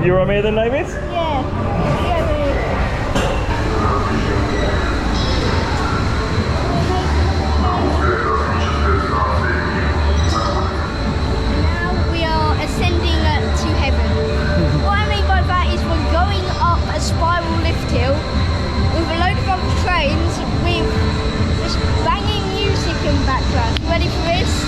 Euro-Mir the name is? Yeah. Euro-Mir. Now we are ascending to heaven. What I mean by that is we're going up a spiral lift hill with a load of other trains with just banging music in the background. You ready for this?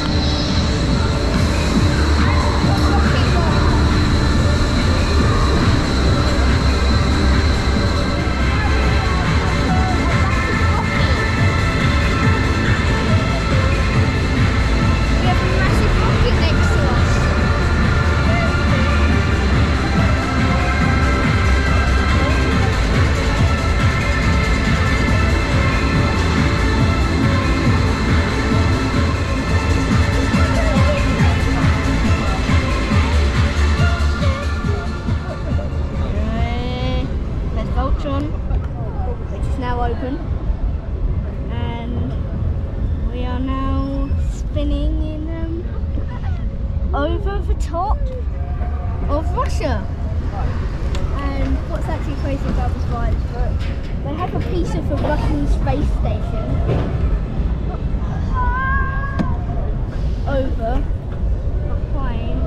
Which is now open, and we are now spinning in over the top of Russia. And what's actually crazy about this ride is that they have a piece of the Russian space station over behind,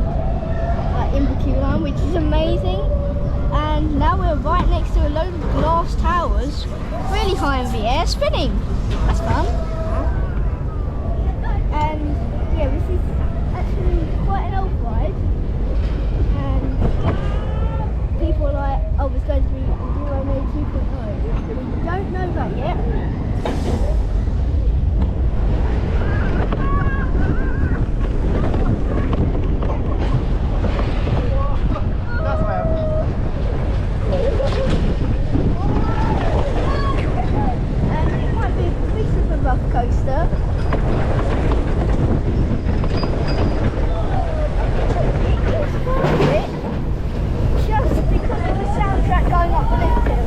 like in the queue line, which is amazing. And now we're right next to a load of glass towers, really high in the air, spinning. That's fun. And yeah, this is actually quite an old ride. And people are like, oh, there's going to be Euro-Mir 2.0. We don't know that yet. Coaster. Just because of the soundtrack going up the lift hill.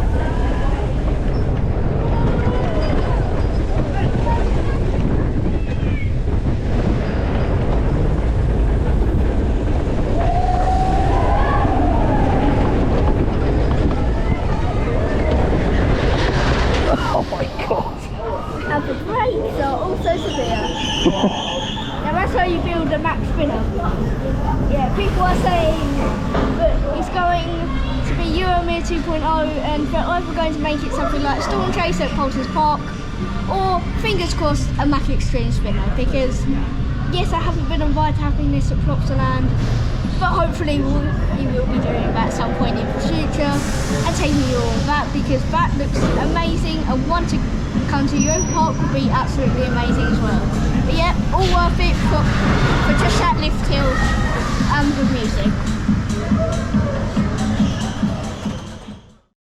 Oh my god. And the brakes are also severe. Now that's how you build a Mack spinner. Yeah, people are saying that it's going to be Euro-Mir 2.0 and they're either going to make it something like Storm Chase at Russian Park, or fingers crossed a Mack Extreme spinner, because yes, I haven't been invited to having this at Plopsaland, but hopefully we will be doing that at some point in the future and taking you all of that, because that looks amazing, and want to come to Europa Park would be absolutely amazing as well. But yeah, all worth it for just that lift hill and the music.